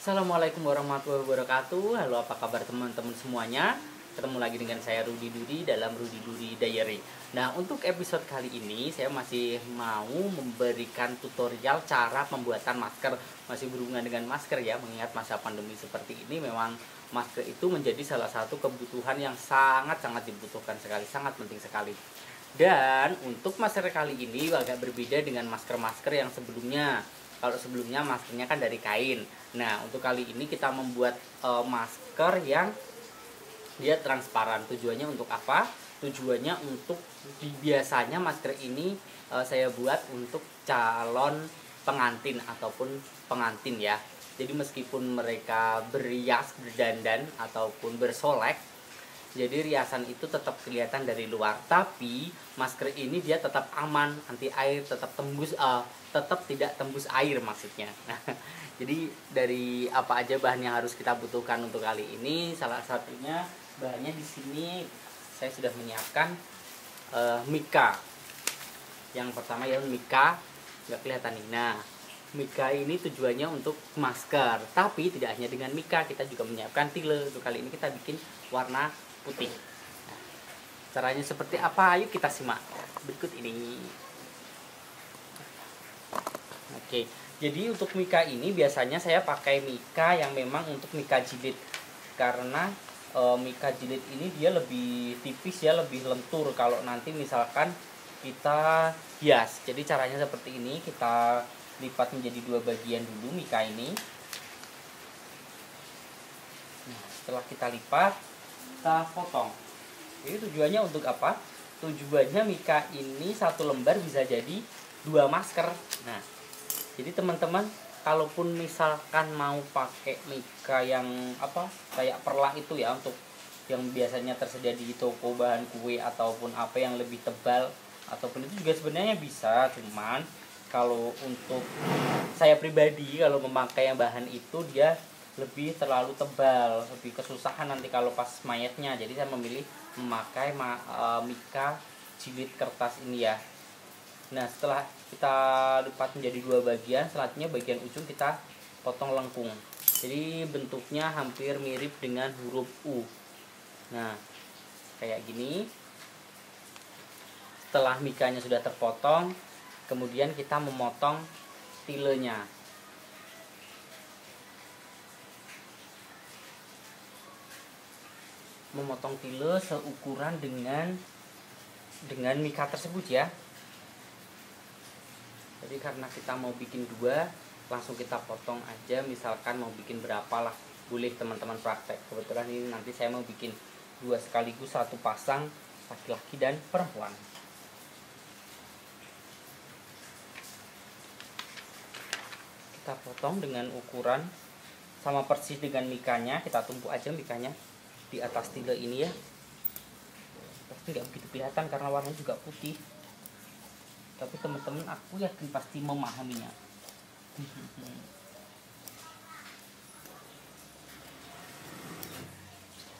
Assalamualaikum warahmatullahi wabarakatuh. Halo, apa kabar teman-teman semuanya? Ketemu lagi dengan saya Rudi Dudi dalam Rudi Dudi Diary. Nah, untuk episode kali ini saya masih mau memberikan tutorial cara pembuatan masker. Masih berhubungan dengan masker ya, mengingat masa pandemi seperti ini memang masker itu menjadi salah satu kebutuhan yang sangat-sangat dibutuhkan sekali, sangat penting sekali. Dan untuk masker kali ini agak berbeda dengan masker-masker yang sebelumnya. Kalau sebelumnya maskernya kan dari kain. Nah, untuk kali ini kita membuat masker yang dia transparan. Tujuannya untuk apa? Tujuannya untuk biasanya masker ini saya buat untuk calon pengantin ataupun pengantin ya. Jadi meskipun mereka berias, berdandan ataupun bersolek, jadi riasan itu tetap kelihatan dari luar, tapi masker ini dia tetap aman, anti air, tetap tetap tidak tembus air maksudnya. Nah, jadi dari apa aja bahan yang harus kita butuhkan untuk kali ini, salah satunya bahannya di sini saya sudah menyiapkan mika. Yang pertama ya mika, nggak kelihatan nih. Nah, mika ini tujuannya untuk masker, tapi tidak hanya dengan mika, kita juga menyiapkan tile. Untuk kali ini kita bikin warna putih. Nah, caranya seperti apa? Ayo kita simak berikut ini. Oke, jadi untuk mika ini biasanya saya pakai mika yang memang untuk mika jilid, karena mika jilid ini dia lebih tipis ya, lebih lentur kalau nanti misalkan kita hias. Jadi caranya seperti ini, kita lipat menjadi dua bagian dulu mika ini. Nah, setelah kita lipat, kita potong. Jadi tujuannya untuk apa? Tujuannya mika ini satu lembar bisa jadi dua masker. Nah, jadi teman-teman kalaupun misalkan mau pakai mika yang apa kayak perlak itu ya, untuk yang biasanya tersedia di toko bahan kue ataupun apa yang lebih tebal ataupun itu juga sebenarnya bisa. Cuman kalau untuk saya pribadi kalau memakai yang bahan itu dia lebih terlalu tebal, lebih kesusahan nanti kalau pas mayatnya. Jadi saya memilih memakai mika jilid kertas ini ya. Nah, setelah kita lipat menjadi dua bagian, selanjutnya bagian ujung kita potong lengkung. Jadi bentuknya hampir mirip dengan huruf U. Nah, kayak gini. Setelah mikanya sudah terpotong, kemudian kita memotong tilenya. Memotong tile seukuran dengan mika tersebut ya. Jadi karena kita mau bikin dua, langsung kita potong aja. Misalkan mau bikin berapa lah, boleh teman-teman praktek. Kebetulan ini nanti saya mau bikin dua sekaligus, satu pasang laki-laki dan perempuan. Kita potong dengan ukuran sama persis dengan mikanya. Kita tumpuk aja mikanya di atas tile ini ya. Tapi nggak begitu kelihatan karena warnanya juga putih. Tapi teman-teman aku yakin pasti memahaminya.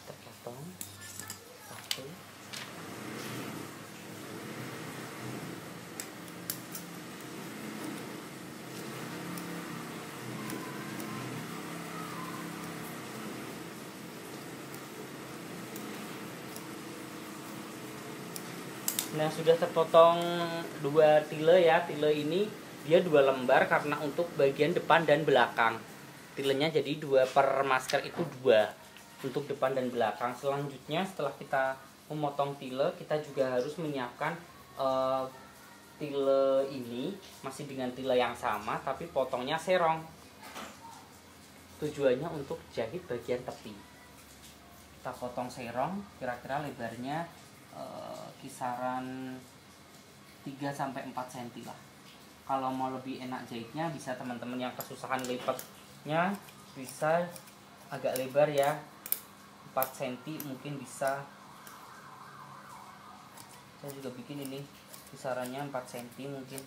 Terpotong satu. Nah, sudah terpotong dua tile ya. Tile ini dia dua lembar karena untuk bagian depan dan belakang. Tilenya jadi dua per masker itu dua untuk depan dan belakang. Selanjutnya setelah kita memotong tile, kita juga harus menyiapkan tile ini masih dengan tile yang sama tapi potongnya serong. Tujuannya untuk jahit bagian tepi. Kita potong serong, kira-kira lebarnya kisaran 3-4 cm lah. Kalau mau lebih enak jahitnya, bisa teman-teman yang kesusahan lipatnya bisa agak lebar ya, 4 cm mungkin bisa. Saya juga bikin ini kisarannya 4 cm mungkin.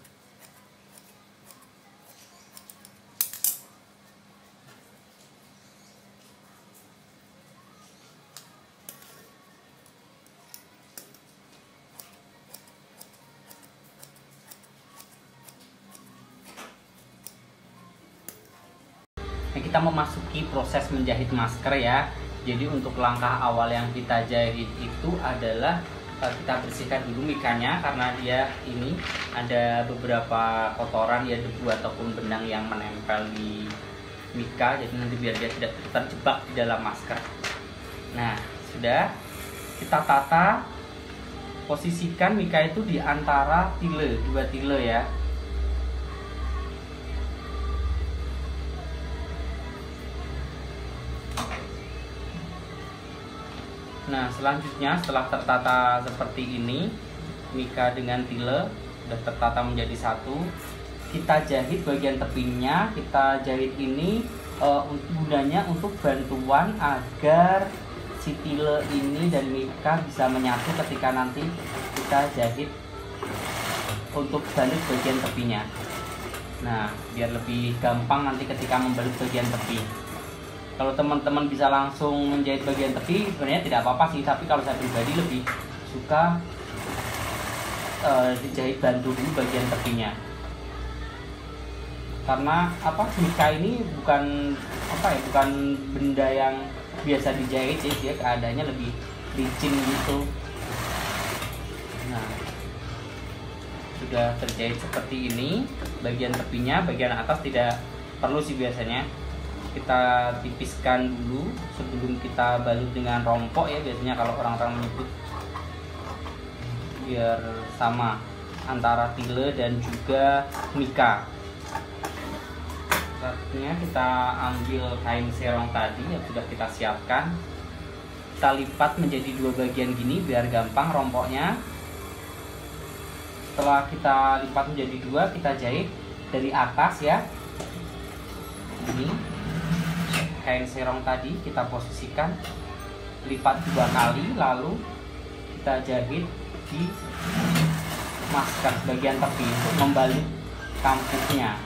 Nah, kita memasuki proses menjahit masker ya. Jadi untuk langkah awal yang kita jahit itu adalah kita bersihkan dulu mikanya, karena dia ini ada beberapa kotoran ya, debu ataupun benang yang menempel di mika, jadi nanti biar dia tidak terjebak di dalam masker. Nah, sudah kita tata, posisikan mika itu di antara tile, 2 tile ya. Nah, selanjutnya setelah tertata seperti ini, mika dengan tile sudah tertata menjadi satu, kita jahit bagian tepinya. Kita jahit ini gunanya untuk bantuan agar si tile ini dan mika bisa menyatu ketika nanti kita jahit untuk balik bagian tepinya. Nah, biar lebih gampang nanti ketika membalut bagian tepi. Kalau teman-teman bisa langsung menjahit bagian tepi, sebenarnya tidak apa-apa sih, tapi kalau saya pribadi lebih suka dijahit bantu dulu bagian tepinya. Karena mika ini bukan bukan benda yang biasa dijahit ya, dia keadaannya lebih licin gitu. Nah, sudah terjahit seperti ini bagian tepinya, bagian atas tidak perlu sih biasanya. Kita tipiskan dulu sebelum kita balut dengan rompok ya, biasanya kalau orang-orang menyebut, biar sama antara tile dan juga mika. Saatnya kita ambil kain serong tadi yang sudah kita siapkan, kita lipat menjadi 2 bagian gini biar gampang rompoknya. Setelah kita lipat menjadi 2, kita jahit dari atas ya. Ini kain serong tadi kita posisikan, lipat 2 kali, lalu kita jahit di masker bagian tepi untuk membalut kampuhnya.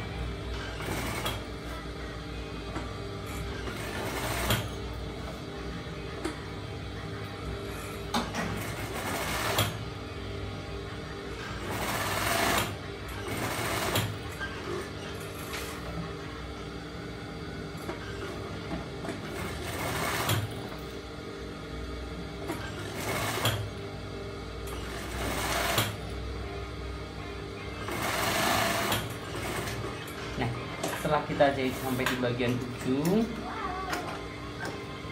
Setelah kita jahit sampai di bagian ujung,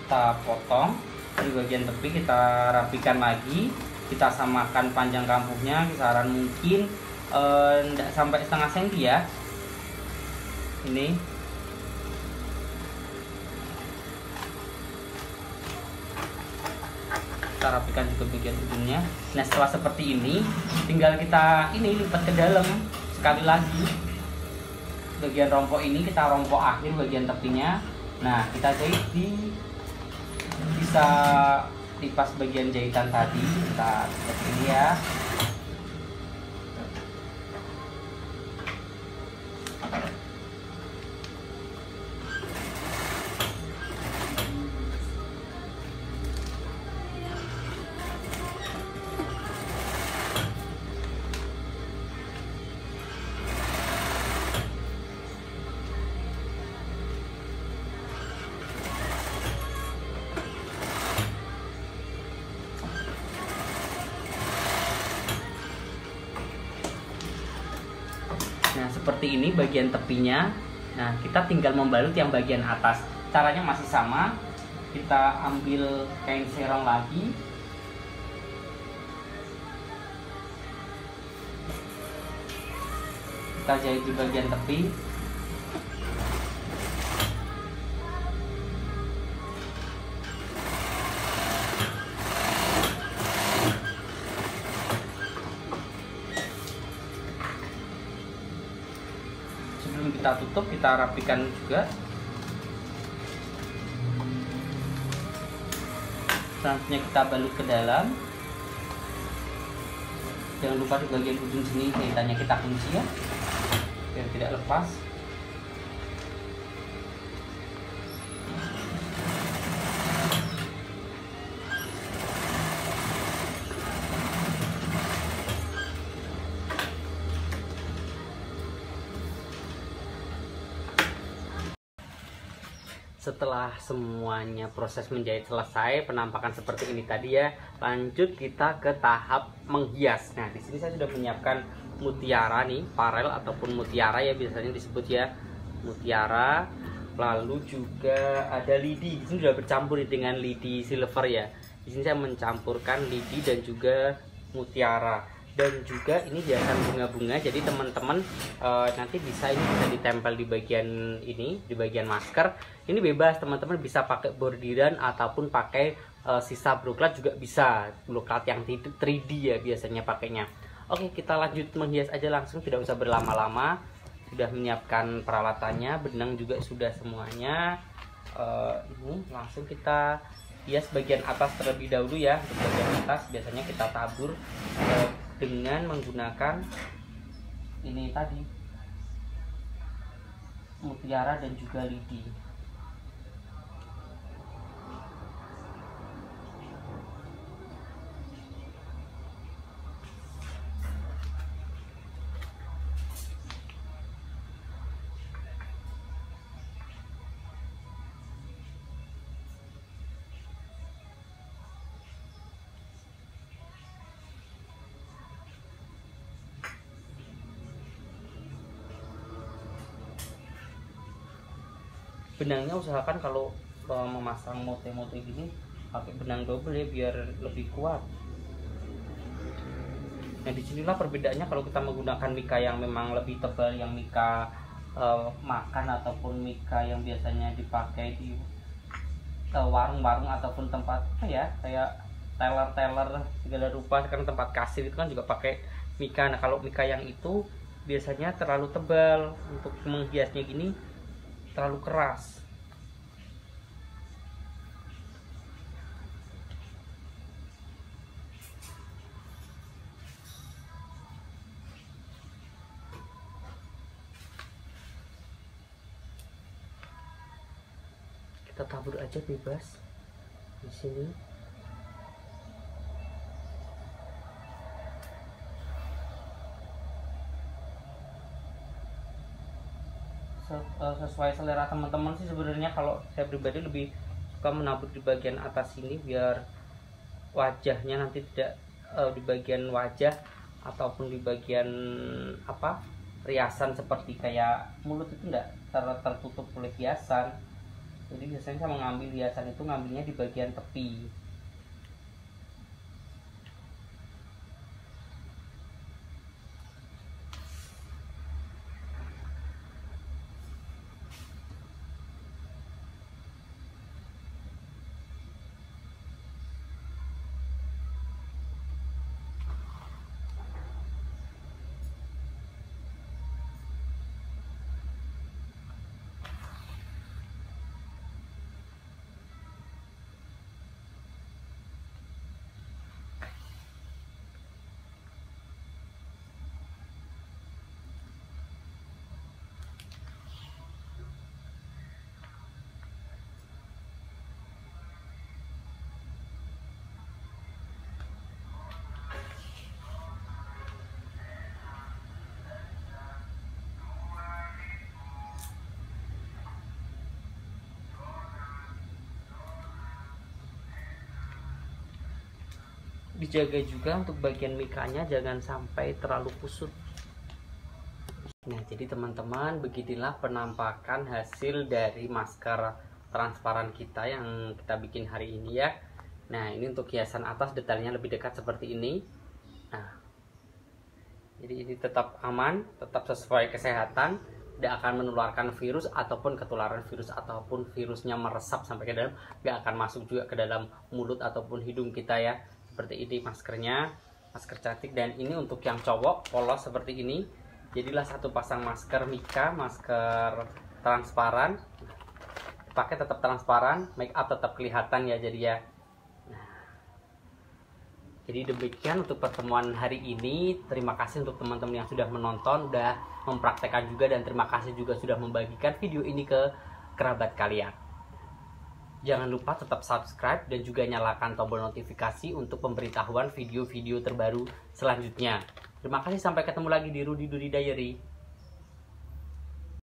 kita potong. Di bagian tepi kita rapikan lagi, kita samakan panjang kampuhnya, kisaran mungkin tidak sampai setengah senti ya. Ini kita rapikan juga bagian ujungnya. Nah, setelah seperti ini, tinggal kita lipat ke dalam sekali lagi. Bagian rompok ini kita rompok akhir bagian tepinya. Nah, kita jahit bisa lipas bagian jahitan tadi, kita seperti ini ya. Nah, seperti ini bagian tepinya. Nah, kita tinggal membalut yang bagian atas. Caranya masih sama. Kita ambil kain serong lagi. Kita jahit di bagian tepi. Sebelum kita tutup, kita rapikan juga. Selanjutnya kita balut ke dalam. Jangan lupa di bagian ujung sini jahitannya kita kunci ya, biar tidak lepas. setelah semuanya proses menjahit selesai, penampakan seperti ini tadi ya, lanjut kita ke tahap menghias. Nah, di sini saya sudah menyiapkan mutiara nih, parel ataupun mutiara ya biasanya disebut ya, mutiara. Lalu juga ada lidi. Di sini sudah bercampur dengan lidi silver ya. Di sini saya mencampurkan lidi dan juga mutiara. Dan juga ini hiasan bunga-bunga, jadi teman-teman nanti bisa ditempel di bagian ini, di bagian masker. Ini bebas, teman-teman bisa pakai bordiran ataupun pakai sisa broklat juga bisa, broklat yang 3D ya biasanya pakainya. Oke, kita lanjut menghias aja langsung, tidak usah berlama-lama. Sudah menyiapkan peralatannya, benang juga sudah semuanya. Ini langsung kita hias bagian atas terlebih dahulu ya. Untuk bagian atas biasanya kita tabur dengan menggunakan ini tadi, mutiara dan juga lidi. Benangnya usahakan kalau memasang motif-motif gini pakai benang double ya, biar lebih kuat. Nah, disinilah perbedaannya kalau kita menggunakan mika yang memang lebih tebal, yang mika makan ataupun mika yang biasanya dipakai di warung-warung ataupun tempat apa ya, kayak teller-teller segala rupa. Sekarang tempat kasir itu kan juga pakai mika. Nah, kalau mika yang itu biasanya terlalu tebal, untuk menghiasnya gini terlalu keras. Kita tabur aja bebas di sini. Sesuai selera teman-teman sih sebenarnya. Kalau saya pribadi lebih suka menabur di bagian atas sini, biar wajahnya nanti tidak di bagian wajah ataupun di bagian apa, riasan seperti kayak mulut itu tidak tertutup oleh hiasan. Jadi biasanya saya mengambil hiasan itu, ngambilnya di bagian tepi. Dijaga juga untuk bagian mikanya jangan sampai terlalu kusut. Nah, jadi teman-teman, beginilah penampakan hasil dari masker transparan kita yang kita bikin hari ini ya. Nah, ini untuk hiasan atas detailnya lebih dekat seperti ini. Nah, jadi ini tetap aman, tetap sesuai kesehatan, tidak akan menularkan virus ataupun ketularan virus, ataupun virusnya meresap sampai ke dalam, tidak akan masuk juga ke dalam mulut ataupun hidung kita ya. Seperti ini maskernya, masker cantik. Dan ini untuk yang cowok polos seperti ini. Jadilah satu pasang masker mika, masker transparan. Pakai tetap transparan, make up tetap kelihatan ya jadi ya. Jadi demikian untuk pertemuan hari ini. Terima kasih untuk teman-teman yang sudah menonton, sudah mempraktekkan juga, dan terima kasih juga sudah membagikan video ini ke kerabat kalian. Jangan lupa tetap subscribe dan juga nyalakan tombol notifikasi untuk pemberitahuan video-video terbaru selanjutnya. Terima kasih, sampai ketemu lagi di Rudy Duri Diary.